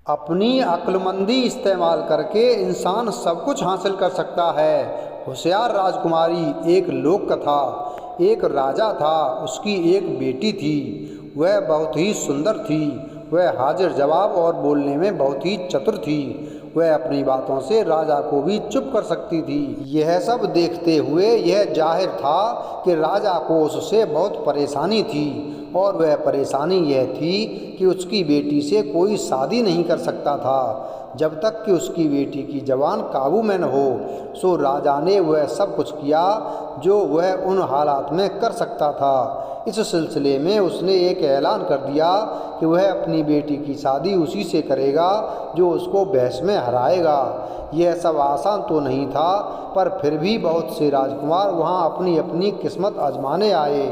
अपनी अक्लमंदी इस्तेमाल करके इंसान सब कुछ हासिल कर सकता है। होशियार राजकुमारी। एक लोक कथा। एक राजा था, उसकी एक बेटी थी। वह बहुत ही सुंदर थी। वह हाजिर जवाब और बोलने में बहुत ही चतुर थी। वह अपनी बातों से राजा को भी चुप कर सकती थी। यह सब देखते हुए यह जाहिर था कि राजा को उससे बहुत परेशानी थी, और वह परेशानी यह थी कि उसकी बेटी से कोई शादी नहीं कर सकता था जब तक कि उसकी बेटी की जवान काबू में न हो। सो राजा ने वह सब कुछ किया जो वह उन हालात में कर सकता था। इस सिलसिले में उसने एक ऐलान कर दिया कि वह अपनी बेटी की शादी उसी से करेगा जो उसको बहस में हराएगा। यह सब आसान तो नहीं था, पर फिर भी बहुत से राजकुमार वहाँ अपनी अपनी किस्मत आजमाने आए,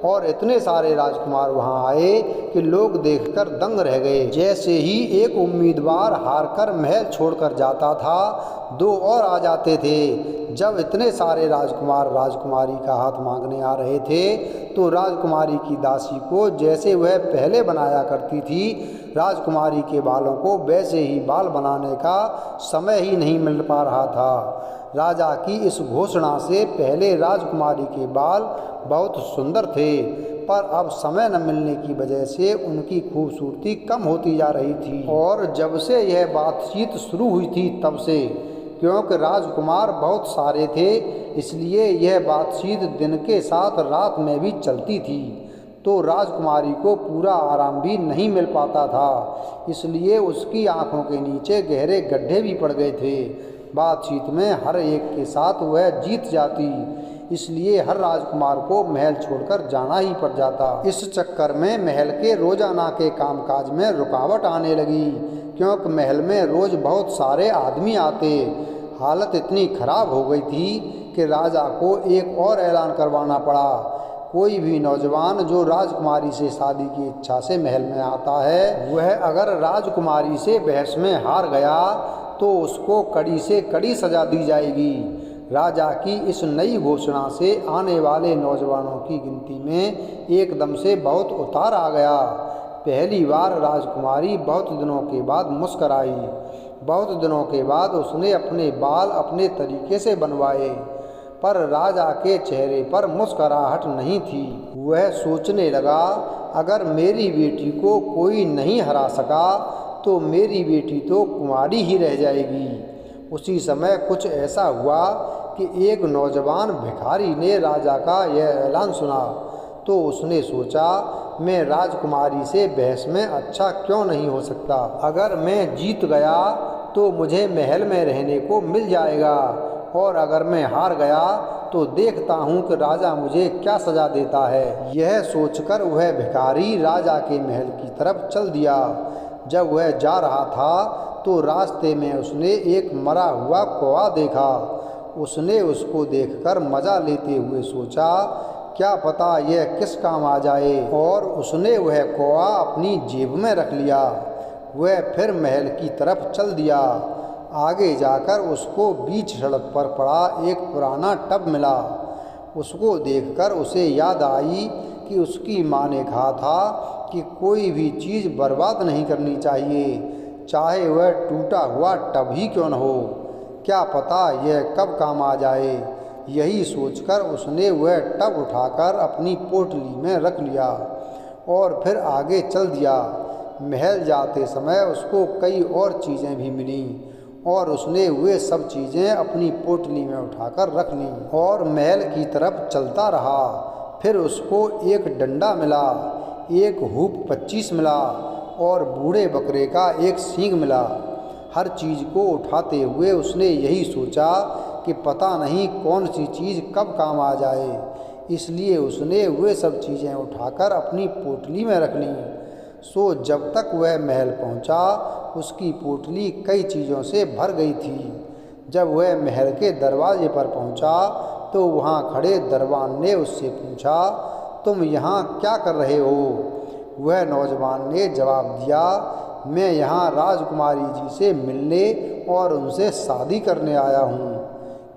और इतने सारे राजकुमार वहाँ आए कि लोग देखकर दंग रह गए। जैसे ही एक उम्मीदवार हारकर महल छोड़कर जाता था, दो और आ जाते थे। जब इतने सारे राजकुमार राजकुमारी का हाथ मांगने आ रहे थे, तो राजकुमारी की दासी को जैसे वह पहले बनाया करती थी, राजकुमारी के बालों को वैसे ही बाल बनाने का समय ही नहीं मिल पा रहा था। राजा की इस घोषणा से पहले राजकुमारी के बाल बहुत सुंदर थे, पर अब समय न मिलने की वजह से उनकी खूबसूरती कम होती जा रही थी। और जब से यह बातचीत शुरू हुई थी तब से, क्योंकि राजकुमार बहुत सारे थे, इसलिए यह बातचीत दिन के साथ रात में भी चलती थी, तो राजकुमारी को पूरा आराम भी नहीं मिल पाता था। इसलिए उसकी आंखों के नीचे गहरे गड्ढे भी पड़ गए थे। बातचीत में हर एक के साथ वह जीत जाती, इसलिए हर राजकुमार को महल छोड़कर जाना ही पड़ जाता। इस चक्कर में महल के रोजाना के कामकाज में रुकावट आने लगी, क्योंकि महल में रोज बहुत सारे आदमी आते। हालत इतनी खराब हो गई थी कि राजा को एक और ऐलान करवाना पड़ा। कोई भी नौजवान जो राजकुमारी से शादी की इच्छा से महल में आता है, वह अगर राजकुमारी से बहस में हार गया तो उसको कड़ी से कड़ी सजा दी जाएगी। राजा की इस नई घोषणा से आने वाले नौजवानों की गिनती में एकदम से बहुत उतार आ गया। पहली बार राजकुमारी बहुत दिनों के बाद मुस्कराई। बहुत दिनों के बाद उसने अपने बाल अपने तरीके से बनवाए, पर राजा के चेहरे पर मुस्कुराहट नहीं थी। वह सोचने लगा, अगर मेरी बेटी को कोई नहीं हरा सका तो मेरी बेटी तो कुंवारी ही रह जाएगी। उसी समय कुछ ऐसा हुआ कि एक नौजवान भिखारी ने राजा का यह ऐलान सुना, तो उसने सोचा, मैं राजकुमारी से बहस में अच्छा क्यों नहीं हो सकता। अगर मैं जीत गया तो मुझे महल में रहने को मिल जाएगा, और अगर मैं हार गया तो देखता हूँ कि राजा मुझे क्या सजा देता है। यह सोचकर वह भिखारी राजा के महल की तरफ चल दिया। जब वह जा रहा था तो रास्ते में उसने एक मरा हुआ कौवा देखा। उसने उसको देखकर मज़ा लेते हुए सोचा, क्या पता यह किस काम आ जाए, और उसने वह कौवा अपनी जेब में रख लिया। वह फिर महल की तरफ चल दिया। आगे जाकर उसको बीच सड़क पर पड़ा एक पुराना टब मिला। उसको देखकर उसे याद आई कि उसकी माँ ने कहा था कि कोई भी चीज़ बर्बाद नहीं करनी चाहिए, चाहे वह टूटा हुआ टब ही क्यों न हो। क्या पता यह कब काम आ जाए। यही सोचकर उसने वह टब उठाकर अपनी पोटली में रख लिया और फिर आगे चल दिया। महल जाते समय उसको कई और चीज़ें भी मिलीं, और उसने वे सब चीज़ें अपनी पोटली में उठाकर रख लीं और महल की तरफ चलता रहा। फिर उसको एक डंडा मिला, एक हूप 25 मिला, और बूढ़े बकरे का एक सींग मिला। हर चीज़ को उठाते हुए उसने यही सोचा कि पता नहीं कौन सी चीज़ कब काम आ जाए, इसलिए उसने वे सब चीज़ें उठाकर अपनी पोटली में रख लीं। सो जब तक वह महल पहुंचा, उसकी पोटली कई चीज़ों से भर गई थी। जब वह महल के दरवाजे पर पहुंचा तो वहां खड़े दरबान ने उससे पूछा, तुम यहाँ क्या कर रहे हो? वह नौजवान ने जवाब दिया, मैं यहाँ राजकुमारी जी से मिलने और उनसे शादी करने आया हूँ।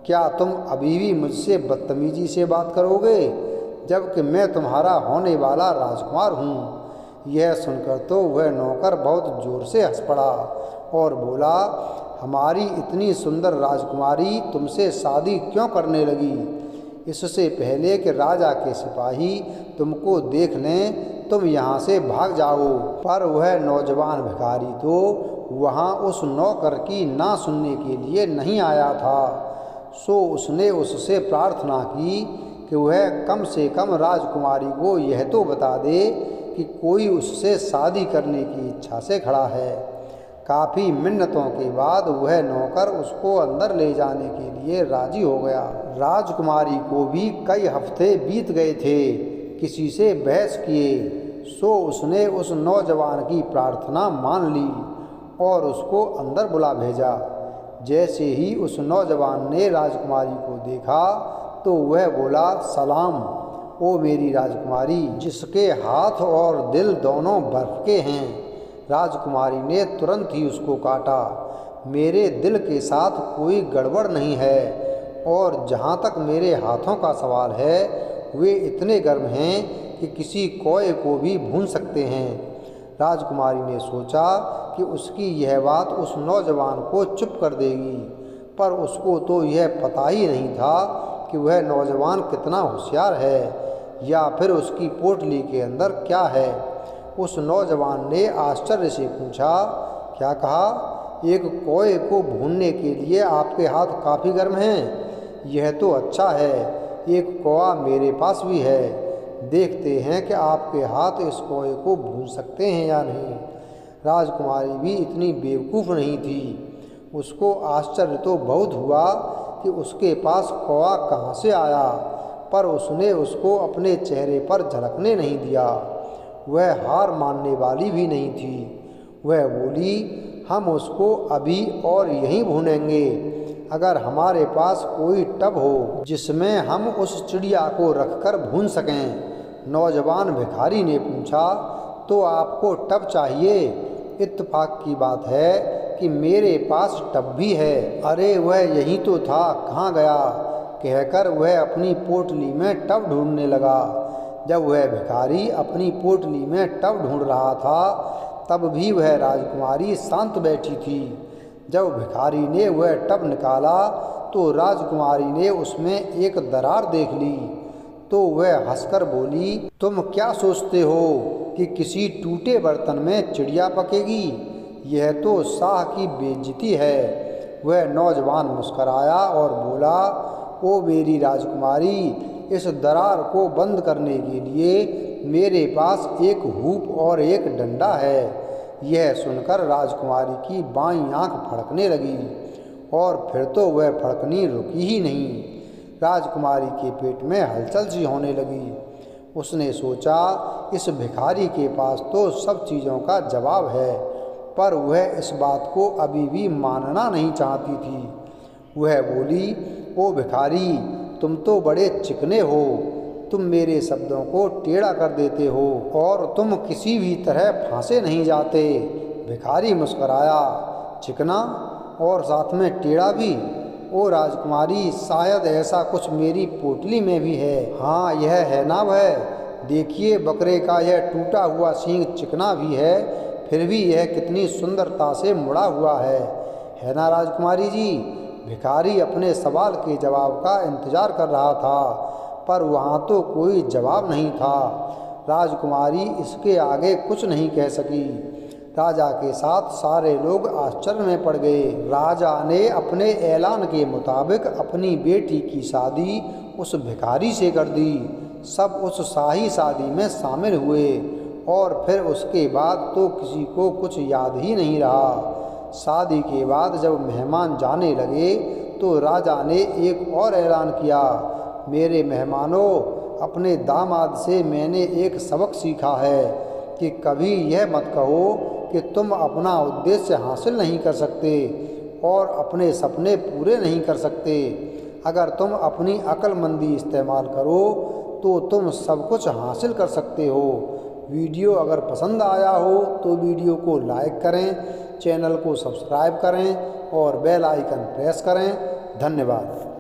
क्या तुम अभी भी मुझसे बदतमीजी से बात करोगे, जबकि मैं तुम्हारा होने वाला राजकुमार हूँ? यह सुनकर तो वह नौकर बहुत जोर से हंस पड़ा और बोला, हमारी इतनी सुंदर राजकुमारी तुमसे शादी क्यों करने लगी? इससे पहले कि राजा के सिपाही तुमको देख लें तुम यहाँ से भाग जाओ। पर वह नौजवान भिखारी तो वहाँ उस नौकर की ना सुनने के लिए नहीं आया था। सो उसने उससे प्रार्थना की कि वह कम से कम राजकुमारी को यह तो बता दे कि कोई उससे शादी करने की इच्छा से खड़ा है। काफ़ी मिन्नतों के बाद वह नौकर उसको अंदर ले जाने के लिए राजी हो गया। राजकुमारी को भी कई हफ्ते बीत गए थे किसी से बहस किए। सो उसने उस नौजवान की प्रार्थना मान ली और उसको अंदर बुला भेजा। जैसे ही उस नौजवान ने राजकुमारी को देखा तो वह बोला, सलाम ओ मेरी राजकुमारी, जिसके हाथ और दिल दोनों बर्फ के हैं। राजकुमारी ने तुरंत ही उसको काटा। मेरे दिल के साथ कोई गड़बड़ नहीं है और जहाँ तक मेरे हाथों का सवाल है वे इतने गर्म हैं कि किसी कोए को भी भून सकते हैं। राजकुमारी ने सोचा कि उसकी यह बात उस नौजवान को चुप कर देगी, पर उसको तो यह पता ही नहीं था कि वह नौजवान कितना होशियार है या फिर उसकी पोटली के अंदर क्या है। उस नौजवान ने आश्चर्य से पूछा, क्या कहा? एक कोए को भूनने के लिए आपके हाथ काफ़ी गर्म हैं? यह तो अच्छा है, एक कोआ मेरे पास भी है। देखते हैं कि आपके हाथ इस कोए को भून सकते हैं या नहीं। राजकुमारी भी इतनी बेवकूफ़ नहीं थी। उसको आश्चर्य तो बहुत हुआ कि उसके पास कोआ कहाँ से आया, पर उसने उसको अपने चेहरे पर झलकने नहीं दिया। वह हार मानने वाली भी नहीं थी। वह बोली, हम उसको अभी और यहीं भूनेंगे। अगर हमारे पास कोई टब हो जिसमें हम उस चिड़िया को रखकर भून सकें। नौजवान भिखारी ने पूछा, तो आपको टब चाहिए? इत्तेफाक की बात है कि मेरे पास टब भी है। अरे वह यही तो था, कहाँ गया? कहकर वह अपनी पोटली में टब ढूंढने लगा। जब वह भिखारी अपनी पोटली में टब ढूंढ रहा था तब भी वह राजकुमारी शांत बैठी थी। जब भिखारी ने वह टब निकाला तो राजकुमारी ने उसमें एक दरार देख ली। तो वह हंसकर बोली, तुम क्या सोचते हो कि किसी टूटे बर्तन में चिड़िया पकेगी? यह तो शाह की बेइज्जती है। वह नौजवान मुस्कराया और बोला, ओ मेरी राजकुमारी, इस दरार को बंद करने के लिए मेरे पास एक हूप और एक डंडा है। यह सुनकर राजकुमारी की बाईं आंख फड़कने लगी और फिर तो वह फड़कनी रुकी ही नहीं। राजकुमारी के पेट में हलचल सी होने लगी। उसने सोचा, इस भिखारी के पास तो सब चीज़ों का जवाब है, पर वह इस बात को अभी भी मानना नहीं चाहती थी। वह बोली, ओ भिखारी, तुम तो बड़े चिकने हो। तुम मेरे शब्दों को टेढ़ा कर देते हो और तुम किसी भी तरह फांसे नहीं जाते। भिखारी मुस्कराया, चिकना और साथ में टेढ़ा भी? ओ राजकुमारी, शायद ऐसा कुछ मेरी पोटली में भी है। हाँ, यह है ना वह। देखिए, बकरे का यह टूटा हुआ सींग चिकना भी है, फिर भी यह कितनी सुंदरता से मुड़ा हुआ है ना राजकुमारी जी? भिखारी अपने सवाल के जवाब का इंतजार कर रहा था, पर वहाँ तो कोई जवाब नहीं था। राजकुमारी इसके आगे कुछ नहीं कह सकी। राजा के साथ सारे लोग आश्चर्य में पड़ गए। राजा ने अपने ऐलान के मुताबिक अपनी बेटी की शादी उस भिखारी से कर दी। सब उस शाही शादी में शामिल हुए और फिर उसके बाद तो किसी को कुछ याद ही नहीं रहा। शादी के बाद जब मेहमान जाने लगे तो राजा ने एक और ऐलान किया, मेरे मेहमानों, अपने दामाद से मैंने एक सबक सीखा है कि कभी यह मत कहो कि तुम अपना उद्देश्य हासिल नहीं कर सकते और अपने सपने पूरे नहीं कर सकते। अगर तुम अपनी अक्लमंदी इस्तेमाल करो तो तुम सब कुछ हासिल कर सकते हो। वीडियो अगर पसंद आया हो तो वीडियो को लाइक करें, चैनल को सब्सक्राइब करें और बेल आइकन प्रेस करें। धन्यवाद।